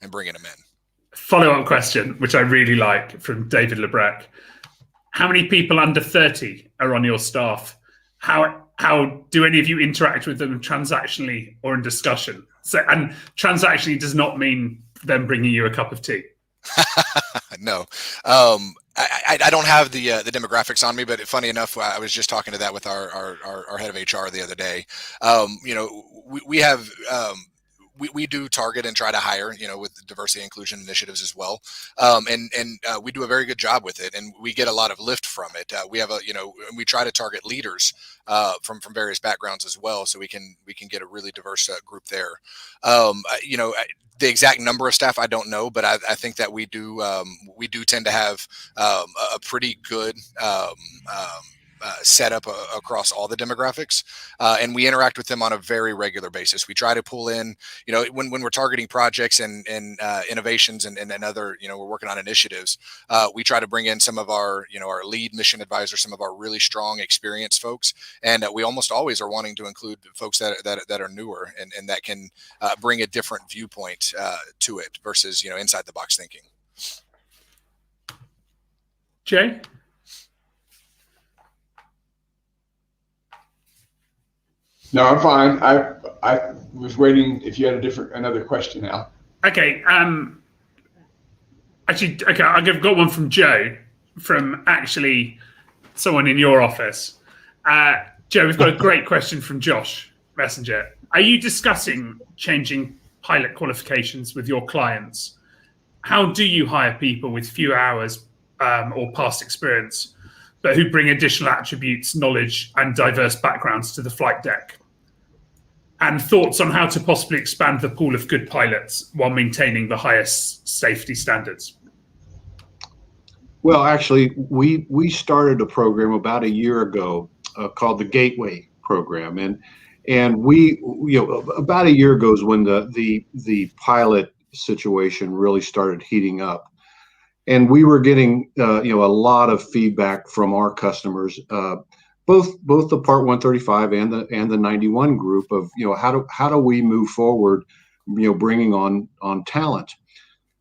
and bringing them in. Follow-up question, which I really like, from David Lebrecq. How many people under 30 are on your staff? How do any of you interact with them transactionally or in discussion? So, and transactionally does not mean them bringing you a cup of tea. No. I don't have the demographics on me, but funny enough, I was just talking to that with our head of HR the other day. We have we do target and try to hire, with diversity and inclusion initiatives as well. And we do a very good job with it, and we get a lot of lift from it. We have we try to target leaders from various backgrounds as well, so we can get a really diverse group there. The exact number of staff, I don't know, but I think that we do tend to have a pretty good setup across all the demographics, and we interact with them on a very regular basis. We try to pull in, when we're targeting projects and innovations and other, we're working on initiatives. We try to bring in some of our, our lead mission advisors, some of our really strong, experienced folks, and we almost always are wanting to include folks that are newer and that can bring a different viewpoint to it versus inside the box thinking. Jay? No, I'm fine. I was waiting if you had another question, Al. Okay. Actually, okay, I've got one from Joe, from actually someone in your office. Joe, we've got a great question from Josh Messenger. Are you discussing changing pilot qualifications with your clients? How do you hire people with few hours or past experience, but who bring additional attributes, knowledge, and diverse backgrounds to the flight deck? And thoughts on how to possibly expand the pool of good pilots while maintaining the highest safety standards? Well, actually, we started a program about a year ago called the Gateway Program, and we, about a year ago is when the pilot situation really started heating up, and we were getting a lot of feedback from our customers, both the Part 135 and the 91 group of how do we move forward, bringing on talent.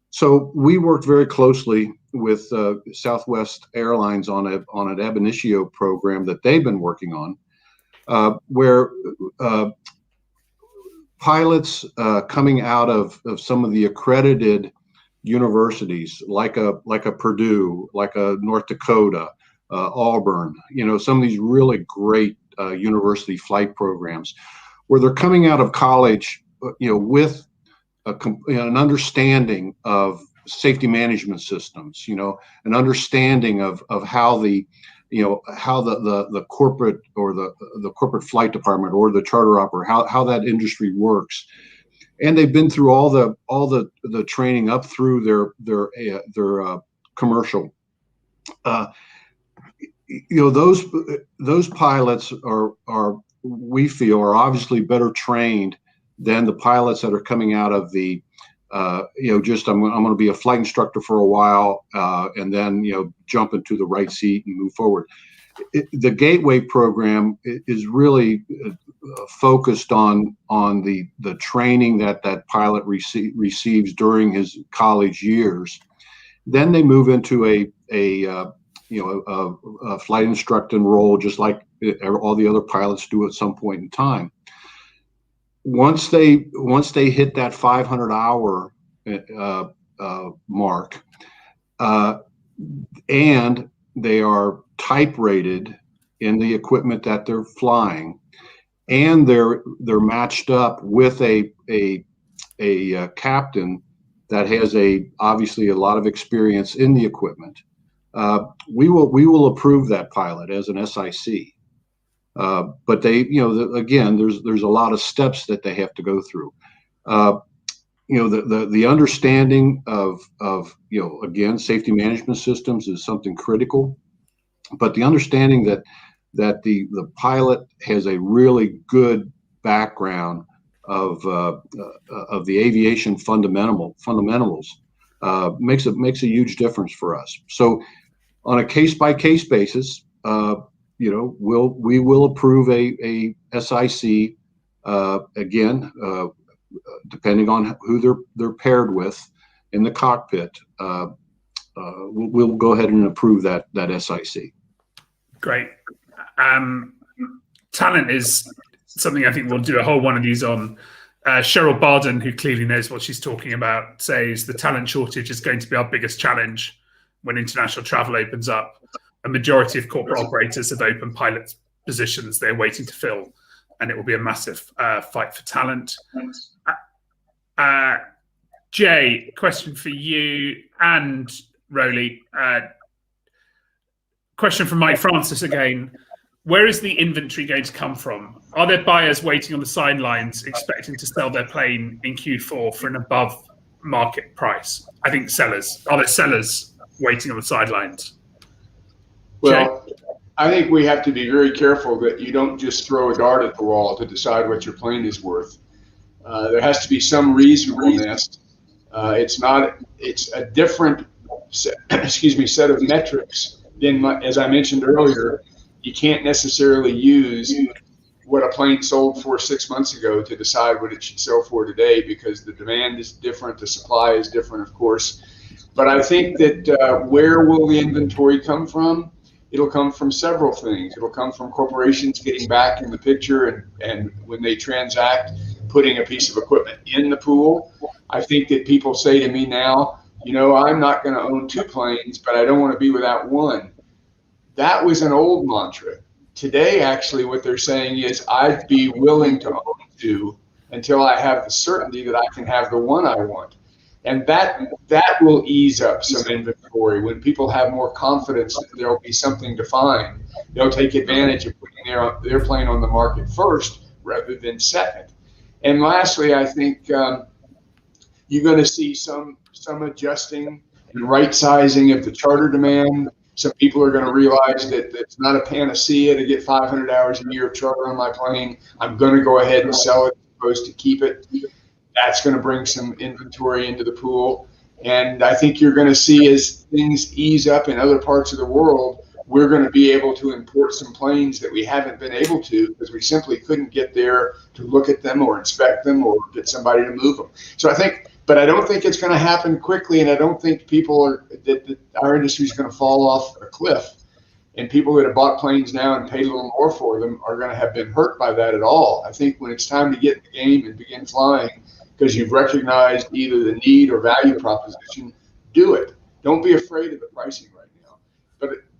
So we worked very closely with Southwest Airlines on an ab initio program that they've been working on, where pilots coming out of some of the accredited universities, like a Purdue, like a North Dakota, Auburn, some of these really great university flight programs, where they're coming out of college, with an understanding of safety management systems, an understanding of how the corporate or the corporate flight department or the charter operator, how that industry works. And they've been through all the training up through their commercial. Those pilots are we feel are obviously better trained than the pilots that are coming out of the just I'm going to be a flight instructor for a while and then jump into the right seat and move forward. The Gateway program is really focused on the training that pilot receives during his college years. Then they move into a flight instructing role, just like all the other pilots do at some point in time. Once they hit that 500-hour mark, and they are type rated in the equipment that they're flying, and they're matched up with a captain that has obviously a lot of experience in the equipment, we will approve that pilot as an SIC. But they, again, there's a lot of steps that they have to go through. The understanding of again, safety management systems is something critical, but the understanding that the pilot has a really good background of the aviation fundamentals makes a huge difference for us. So on a case-by-case basis, we will approve a SIC again, depending on who they're paired with in the cockpit. We'll go ahead and approve that SIC. Great. Talent is something I think we'll do a whole one of these on. Cheryl Barden, who clearly knows what she's talking about, says the talent shortage is going to be our biggest challenge when international travel opens up. A majority of corporate operators have open pilot positions they're waiting to fill, and it will be a massive fight for talent. Jay, question for you and Rowley. Question from Mike Francis again. Where is the inventory going to come from? Are there buyers waiting on the sidelines expecting to sell their plane in Q4 for an above market price? I think sellers. Are there sellers waiting on the sidelines? Well, I think we have to be very careful that you don't just throw a dart at the wall to decide what your plane is worth. There has to be some reasonableness. It's a different set of metrics than, as I mentioned earlier. You can't necessarily use what a plane sold for 6 months ago to decide what it should sell for today, because the demand is different, the supply is different, of course. But I think that where will the inventory come from? It'll come from several things. It'll come from corporations getting back in the picture and when they transact, putting a piece of equipment in the pool. I think that people say to me now, I'm not going to own 2 planes, but I don't want to be without one. That was an old mantra. Today, actually, what they're saying is I'd be willing to own 2 until I have the certainty that I can have the one I want. And that will ease up some inventory. When people have more confidence that there'll be something to find, they'll take advantage of putting their plane on the market first rather than second. And lastly, I think you're going to see some adjusting and right sizing of the charter demand. Some people are going to realize that it's not a panacea to get 500 hours a year of charter on my plane. I'm going to go ahead and sell it as opposed to keep it. That's going to bring some inventory into the pool. And I think you're going to see, as things ease up in other parts of the world, we're going to be able to import some planes that we haven't been able to because we simply couldn't get there to look at them or inspect them or get somebody to move them. So I think, but I don't think it's going to happen quickly, and I don't think that our industry is going to fall off a cliff. And people that have bought planes now and paid a little more for them are going to have been hurt by that at all. I think when it's time to get in the game and begin flying, because you've recognized either the need or value proposition, do it. Don't be afraid of the pricing right now.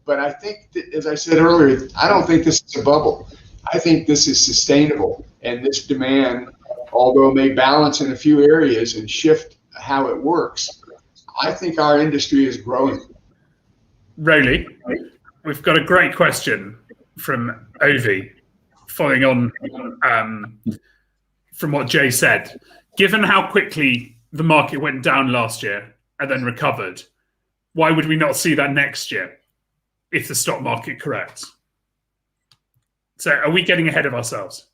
But I think that, as I said earlier, I don't think this is a bubble. I think this is sustainable, and this demand, although it may balance in a few areas and shift how it works, I think our industry is growing. Rowley, we've got a great question from Ovi, following on from what Jay said. Given how quickly the market went down last year and then recovered, why would we not see that next year if the stock market corrects? So are we getting ahead of ourselves?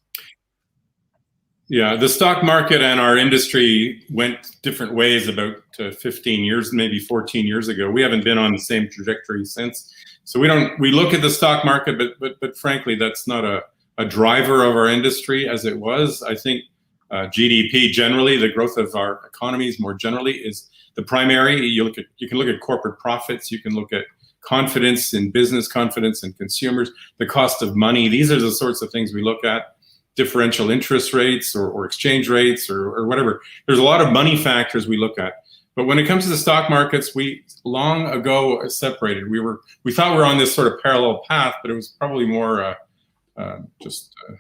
Yeah, the stock market and our industry went different ways about 15 years, maybe 14 years ago. We haven't been on the same trajectory since. So we look at the stock market, but frankly, that's not a driver of our industry as it was. I think GDP generally, the growth of our economies more generally, is the primary. You can look at corporate profits, you can look at confidence in business, confidence in consumers, the cost of money. These are the sorts of things we look at. Differential interest rates or exchange rates or whatever. There's a lot of money factors we look at. But when it comes to the stock markets, we long ago separated. We thought we were on this sort of parallel path, but it was probably more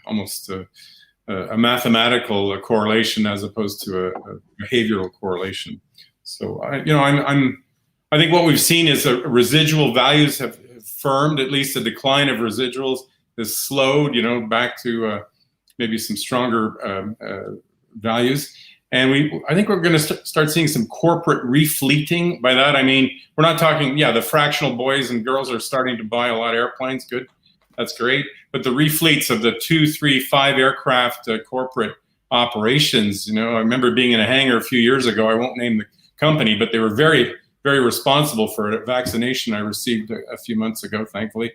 almost a mathematical correlation as opposed to a behavioral correlation. So I think what we've seen is residual values have firmed. At least the decline of residuals has slowed, back to maybe some stronger values. And I think we're going to start seeing some corporate refleeting. By that I mean, we're not talking, the fractional boys and girls are starting to buy a lot of airplanes. Good, that's great. But the refleets of the 2, 3, 5 aircraft corporate operations, I remember being in a hangar a few years ago. I won't name the company, but they were very, very responsible for a vaccination I received a few months ago, thankfully.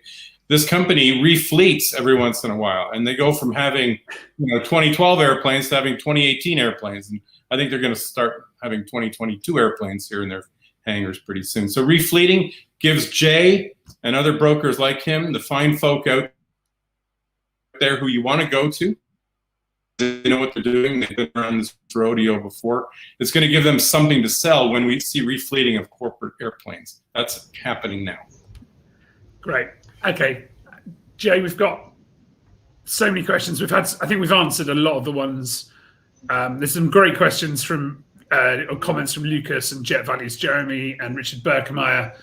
This company refleets every once in a while, and they go from having 2012 airplanes to having 2018 airplanes. And I think they're going to start having 2022 airplanes here in their hangars pretty soon. So refleeting gives Jay and other brokers like him, the fine folk out there who you want to go to. They know what they're doing. They've been around this rodeo before. It's going to give them something to sell when we see refleeting of corporate airplanes. That's happening now. Great. Okay, Jay, we've got so many questions. I think we've answered a lot of the ones. There's some great questions or comments from Lucas and Jet Valley's Jeremy and Richard Berkemeyer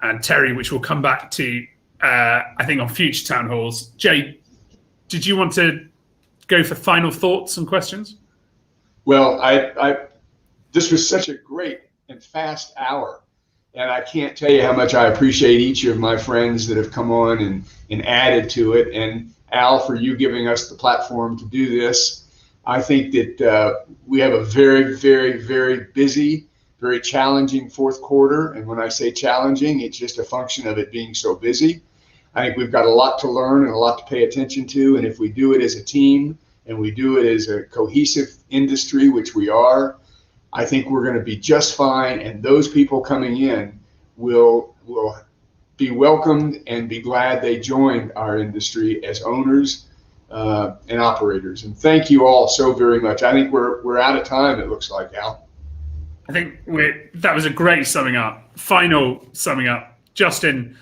and Terry, which we'll come back to, I think, on future town halls. Jay, did you want to go for final thoughts and questions? Well, this was such a great and fast hour. And I can't tell you how much I appreciate each of my friends that have come on and added to it. And Al, for you giving us the platform to do this. I think that we have a very, very, very busy, very challenging fourth quarter. And when I say challenging, it's just a function of it being so busy. I think we've got a lot to learn and a lot to pay attention to. And if we do it as a team and we do it as a cohesive industry, which we are, I think we're going to be just fine, and those people coming in will be welcomed and be glad they joined our industry as owners and operators. And thank you all so very much. I think we're out of time, it looks like, Al. I think that was a great summing up. Final summing up. Justin,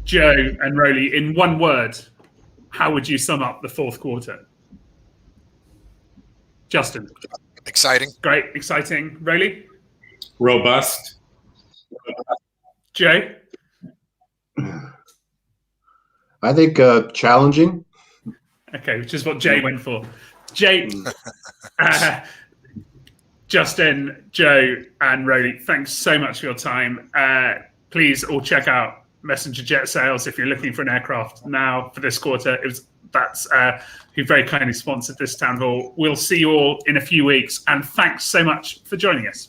Joe, and Rowley, in one word, how would you sum up the fourth quarter? Justin. Exciting. Great, exciting. Rowley? Robust. Jay? I think challenging. Okay, which is what Jay went for. Jay, Justin, Joe, and Rowley, thanks so much for your time. Please all check out Messenger Jet Sales if you're looking for an aircraft now for this quarter. That's who very kindly sponsored this town hall. We'll see you all in a few weeks, and thanks so much for joining us.